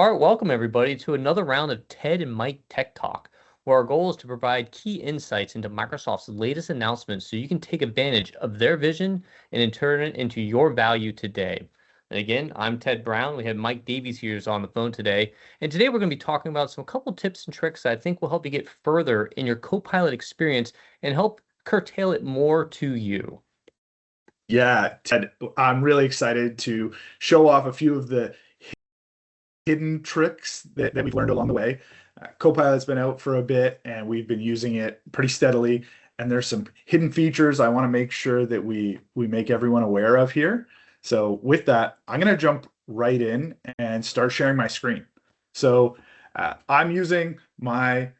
All right, welcome everybody to another round of Ted and Mike Tech Talk, where our goal is to provide key insights into Microsoft's latest announcements so you can take advantage of their vision and in turn it into your value today. And again, I'm Ted Brown. We have Mike Davies here on the phone today. And today we're going to be talking about some couple tips and tricks that I think will help you get further in your Copilot experience and help curtail it more to you. Yeah, Ted, I'm really excited to show off a few of the hidden tricks that we've learned along the way. Copilot's been out for a bit and we've been using it pretty steadily. And there's some hidden features I want to make sure that we make everyone aware of here. So with that, I'm going to jump right in and start sharing my screen. So I'm using my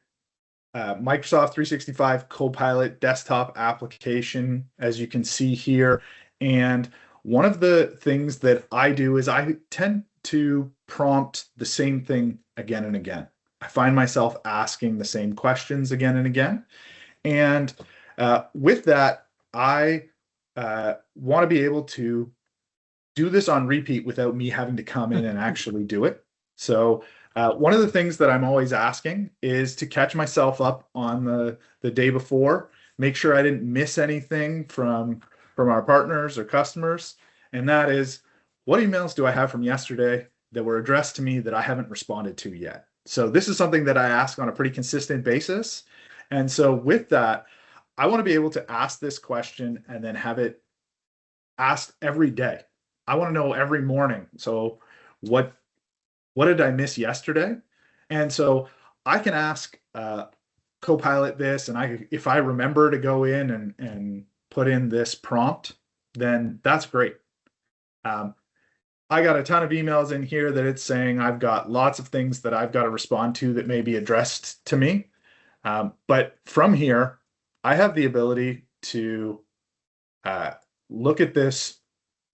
Microsoft 365 Copilot desktop application, as you can see here. And one of the things that I do is I tend to prompt the same thing again and again. I find myself asking the same questions again and again. And with that, I want to be able to do this on repeat without me having to come in and actually do it. So one of the things that I'm always asking is to catch myself up on the day before, make sure I didn't miss anything from our partners or customers. And that is, what emails do I have from yesterday that were addressed to me that I haven't responded to yet? So this is something that I ask on a pretty consistent basis. And so with that, I want to be able to ask this question and then have it asked every day. I want to know every morning. So what did I miss yesterday? And so I can ask Copilot this, and if I remember to go in and put in this prompt, then that's great. I got a ton of emails in here that it's saying I've got lots of things that I've got to respond to that may be addressed to me. But from here, I have the ability to look at this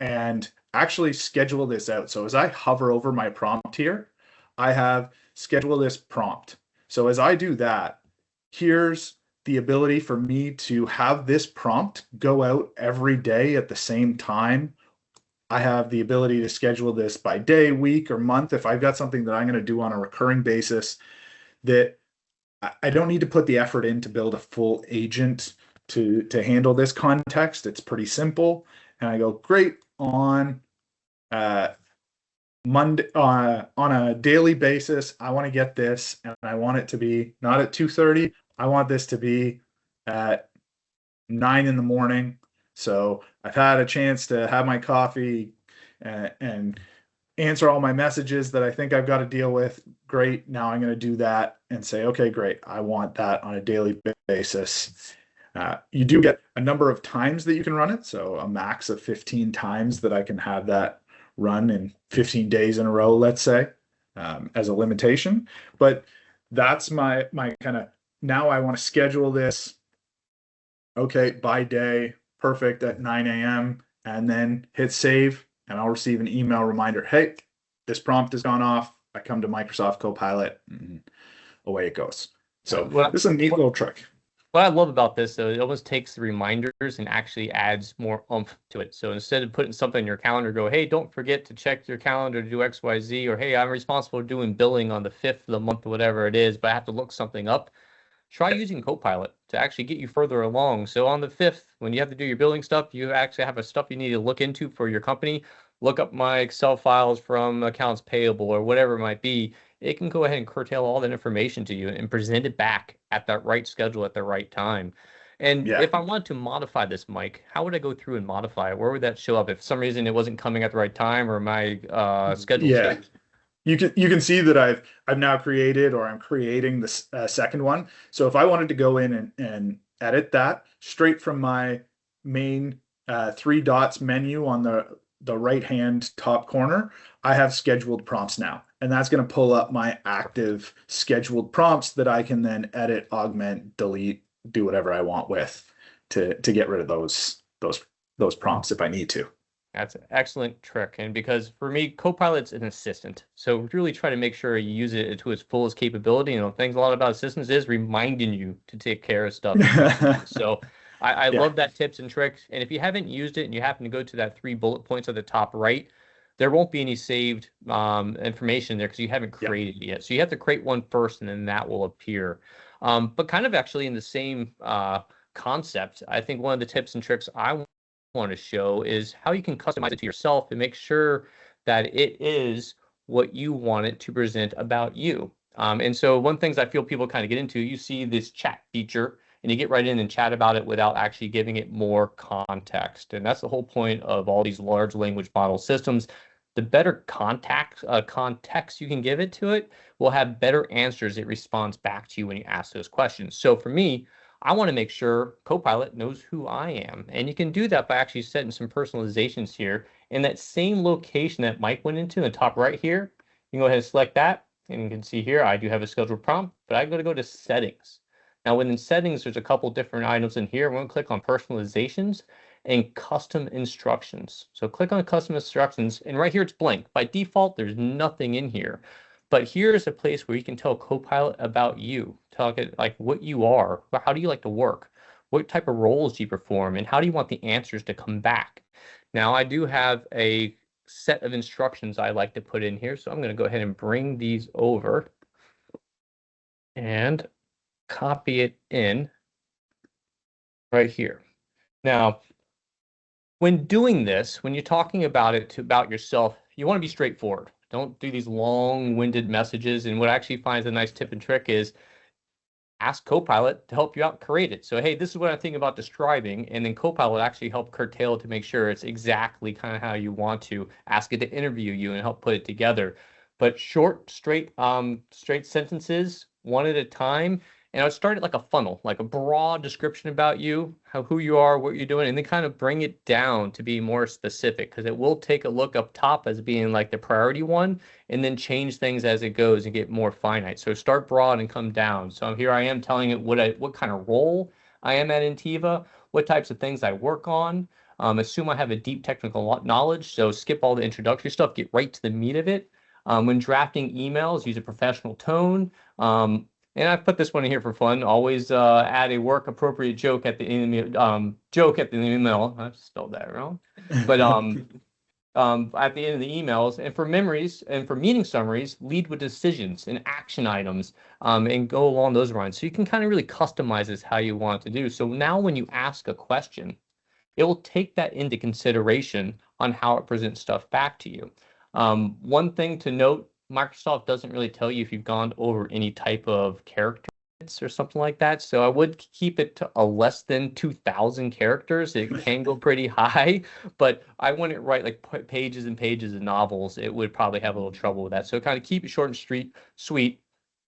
and actually schedule this out. So as I hover over my prompt here, I have schedule this prompt. So as I do that, here's the ability for me to have this prompt go out every day at the same time. I have the ability to schedule this by day, week, or month. If I've got something that I'm going to do on a recurring basis, that I don't need to put the effort in to build a full agent to handle this context. It's pretty simple. And I go, great, on Monday, on a daily basis, I want to get this, and I want it to be not at 2:30. I want this to be at 9 in the morning. So I've had a chance to have my coffee and answer all my messages that I think I've got to deal with. Great. Now I'm going to do that and say, okay, great. I want that on a daily basis. You do get a number of times that you can run it. So a max of 15 times that I can have that run in 15 days in a row, let's say, as a limitation. But that's my kind of, now I want to schedule this, okay, by day, perfect, at 9 a.m. and then hit save, and I'll receive an email reminder. Hey, this prompt has gone off. I come to Microsoft Copilot, and away it goes. So this is a neat little trick. What I love about this, though, it almost takes the reminders and actually adds more oomph to it. So instead of putting something in your calendar, go, hey, don't forget to check your calendar to do X, Y, Z, or hey, I'm responsible for doing billing on the 5th of the month, whatever it is, but I have to look something up. Try using Copilot to actually get you further along. So on the 5th, when you have to do your billing stuff, you actually have a stuff you need to look into for your company. Look up my Excel files from accounts payable or whatever it might be. It can go ahead and curtail all that information to you and present it back at that right schedule at the right time. And if I want to modify this, Mike, how would I go through and modify it? Where would that show up? If for some reason it wasn't coming at the right time or my schedule changed? You can see that I've now created, or I'm creating this second one. So if I wanted to go in and edit that straight from my main 3 dots menu on the right hand top corner, I have scheduled prompts now, and that's going to pull up my active scheduled prompts that I can then edit, augment, delete, do whatever I want with to get rid of those prompts if I need to. That's an excellent trick. And because for me, Copilot's an assistant. So really try to make sure you use it to its fullest capability. You know, things a lot about assistants is reminding you to take care of stuff. So I love that tips and tricks. And if you haven't used it and you happen to go to that 3 bullet points at the top right, there won't be any saved information there because you haven't Yeah. created it yet. So you have to create one first, and then that will appear. But kind of actually in the same concept, I think one of the tips and tricks I want to show is how you can customize it to yourself and make sure that it is what you want it to present about you. And so one things I feel people kind of get into, you see this chat feature and you get right in and chat about it without actually giving it more context. And that's the whole point of all these large language model systems. The better context you can give it to it will have better answers it responds back to you when you ask those questions. So for me, I want to make sure Copilot knows who I am. And you can do that by actually setting some personalizations here. In that same location that Mike went into, the top right here, you can go ahead and select that. And you can see here, I do have a scheduled prompt, but I'm going to go to settings. Now, within settings, there's a couple different items in here. We're going to click on personalizations and custom instructions. So click on custom instructions, and right here it's blank. By default, there's nothing in here. But here's a place where you can tell Copilot about you. Tell it like what you are, how do you like to work, what type of roles do you perform, and how do you want the answers to come back. Now, I do have a set of instructions I like to put in here, so I'm going to go ahead and bring these over and copy it in right here. Now, when doing this, when you're talking about it about yourself, you want to be straightforward. Don't do these long-winded messages. And what I actually find is a nice tip and trick is ask Copilot to help you out create it. So, hey, this is what I'm thinking about describing, and then Copilot actually help curtail to make sure it's exactly kind of how you want to. Ask it to interview you and help put it together. But short, straight sentences, one at a time. And I would start it like a funnel, like a broad description about you, who you are, what you're doing, and then kind of bring it down to be more specific because it will take a look up top as being like the priority one and then change things as it goes and get more finite. So start broad and come down. So here I am telling it what kind of role I am at Intiva, what types of things I work on. Assume I have a deep technical knowledge, so skip all the introductory stuff, get right to the meat of it. When drafting emails, use a professional tone. And I put this one in here for fun. Always add a work appropriate joke at the end of the email. I spelled that wrong, but at the end of the emails. And for memories and for meeting summaries, lead with decisions and action items, and go along those lines. So you can kind of really customize this how you want to do. So now when you ask a question, it will take that into consideration on how it presents stuff back to you. One thing to note, Microsoft doesn't really tell you if you've gone over any type of character limits or something like that. So I would keep it to a less than 2,000 characters. It can go pretty high, but I wouldn't write like pages and pages of novels. It would probably have a little trouble with that. So kind of keep it short and sweet.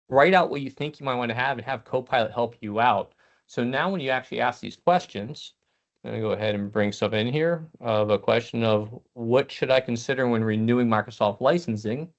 Write out what you think you might want to have and have Copilot help you out. So now when you actually ask these questions, I'm going to go ahead and bring stuff in here of a question of what should I consider when renewing Microsoft licensing?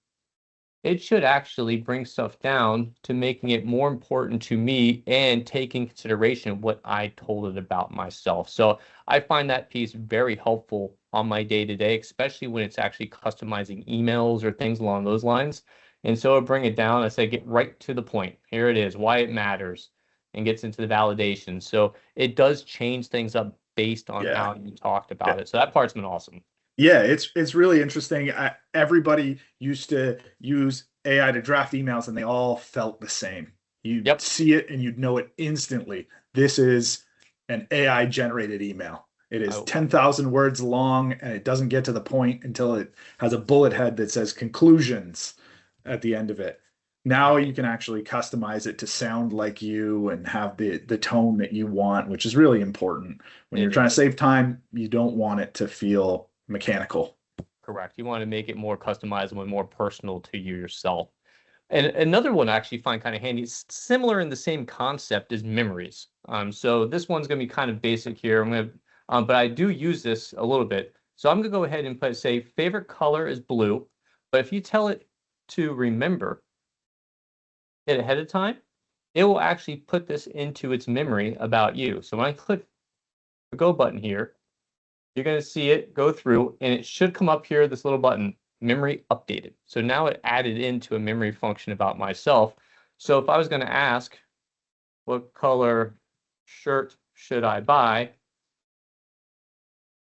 It should actually bring stuff down to making it more important to me and take in consideration what I told it about myself. So I find that piece very helpful on my day-to-day, especially when it's actually customizing emails or things along those lines. And so I bring it down. I say, get right to the point. Here it is, why it matters, and gets into the validation. So it does change things up based on Yeah. how you talked about it. So that part's been awesome. Yeah, it's really interesting. Everybody used to use AI to draft emails, and they all felt the same. You'd Yep. see it, and you'd know it instantly. This is an AI generated email. It is Oh, 10,000 words long, and it doesn't get to the point until it has a bullet head that says conclusions at the end of it. Now you right. can actually customize it to sound like you and have the tone that you want, which is really important. When you're It trying to is. save time, you don't want it to feel mechanical. Correct. You want to make it more customizable and more personal to you yourself. And another one I actually find kind of handy, it's similar in the same concept as memories. So this one's going to be kind of basic here. But I do use this a little bit. So I'm going to go ahead and say favorite color is blue. But if you tell it to remember it ahead of time, it will actually put this into its memory about you. So when I click the go button here, you're going to see it go through and it should come up here, this little button, memory updated. So now it added into a memory function about myself. So if I was going to ask, what color shirt should I buy?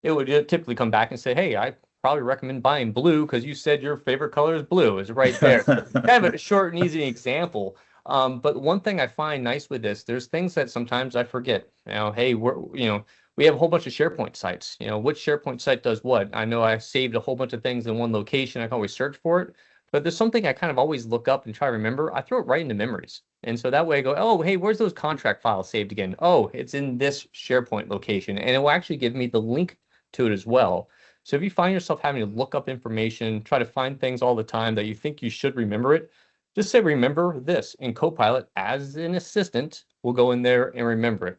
It would typically come back and say, hey, probably recommend buying blue because you said your favorite color is blue. Is right there. So kind of a short and easy example. But one thing I find nice with this, there's things that sometimes I forget. Hey, we have a whole bunch of SharePoint sites. Which SharePoint site does what? I know I saved a whole bunch of things in one location. I can always search for it. But there's something I kind of always look up and try to remember. I throw it right into memories. And so that way I go, oh, hey, where's those contract files saved again? Oh, it's in this SharePoint location. And it will actually give me the link to it as well. So if you find yourself having to look up information, try to find things all the time that you think you should remember it, just say, remember this. And Copilot, as an assistant, will go in there and remember it.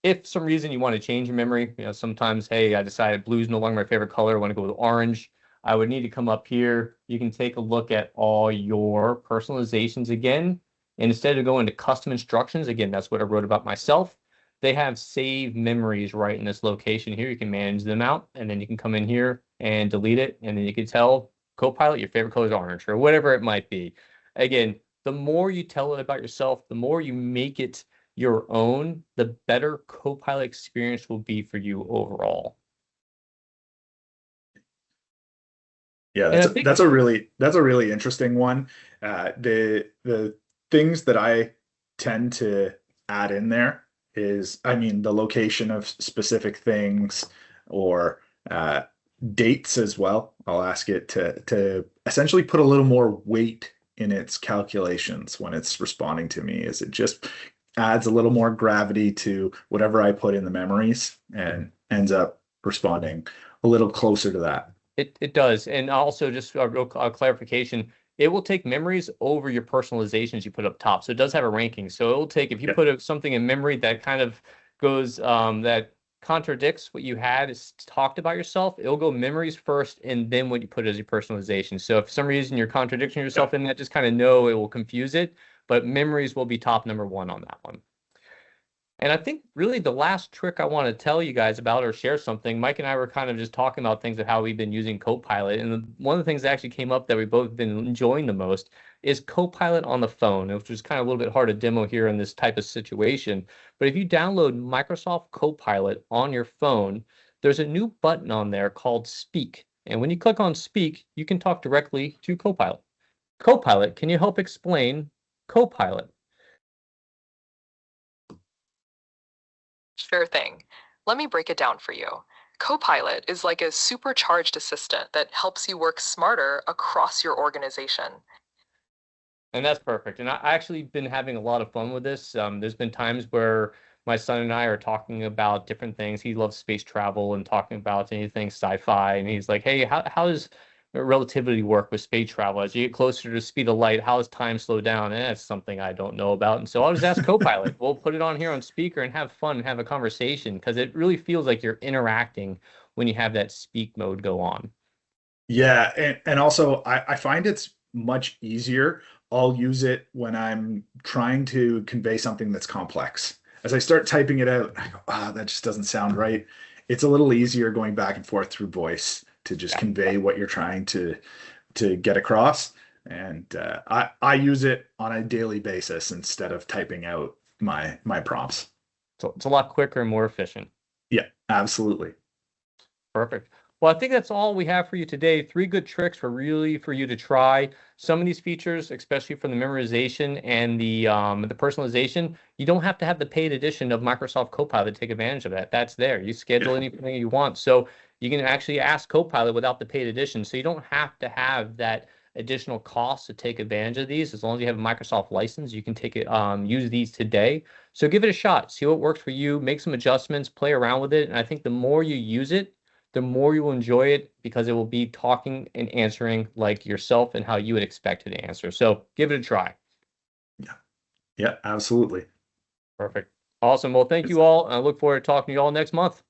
If some reason you want to change your memory, sometimes, hey, I decided blue is no longer my favorite color. I want to go with orange. I would need to come up here. You can take a look at all your personalizations again. And instead of going to custom instructions, again, that's what I wrote about myself. They have save memories right in this location here. You can manage them out, and then you can come in here and delete it. And then you can tell Copilot your favorite color is orange or whatever it might be. Again, the more you tell it about yourself, the more you make it your own, the better Copilot experience will be for you overall. Yeah, that's a really interesting one. The things that I tend to add in there is, I mean, the location of specific things or dates as well. I'll ask it to essentially put a little more weight in its calculations when it's responding to me. Is it just adds a little more gravity to whatever I put in the memories and ends up responding a little closer to that. It does. And also just a real clarification, it will take memories over your personalizations you put up top. So it does have a ranking. So it will take, if you Yeah. put something in memory that kind of goes, that contradicts what you had is talked about yourself, it'll go memories first and then what you put as your personalization. So if for some reason you're contradicting yourself in that, just kind of know it will confuse it, but memories will be top number one on that one. And I think really the last trick I want to tell you guys about or share something, Mike and I were kind of just talking about things of how we've been using Copilot. And one of the things that actually came up that we've both been enjoying the most is Copilot on the phone, which is kind of a little bit hard to demo here in this type of situation. But if you download Microsoft Copilot on your phone, there's a new button on there called Speak. And when you click on Speak, you can talk directly to Copilot. Copilot, can you help explain Copilot? Sure thing. Let me break it down for you. Copilot is like a supercharged assistant that helps you work smarter across your organization. And that's perfect. And I actually been having a lot of fun with this. There's been times where my son and I are talking about different things. He loves space travel and talking about anything sci-fi. And he's like, hey, how does relativity work with space travel? As you get closer to the speed of light, how does time slow down? And that's something I don't know about. And so I'll just ask Copilot. We'll put it on here on speaker and have fun and have a conversation because it really feels like you're interacting when you have that speak mode go on. Yeah, and also I find it's much easier. I'll use it when I'm trying to convey something that's complex. As I start typing it out, I go, ah, that just doesn't sound right. It's a little easier going back and forth through voice to just Yeah. convey what you're trying to get across. And I use it on a daily basis instead of typing out my prompts. So it's a lot quicker and more efficient. Yeah, absolutely. Perfect. Well, I think that's all we have for you today. 3 good tricks for you to try. Some of these features, especially for the memorization and the personalization, you don't have to have the paid edition of Microsoft Copilot to take advantage of that. That's there. You schedule Yeah. anything you want. So you can actually ask Copilot without the paid edition. So you don't have to have that additional cost to take advantage of these. As long as you have a Microsoft license, you can take it, use these today. So give it a shot. See what works for you. Make some adjustments. Play around with it. And I think the more you use it, the more you will enjoy it because it will be talking and answering like yourself and how you would expect it to answer. So give it a try. Yeah. Yeah, absolutely. Perfect. Awesome. Well, thank you all. And I look forward to talking to you all next month.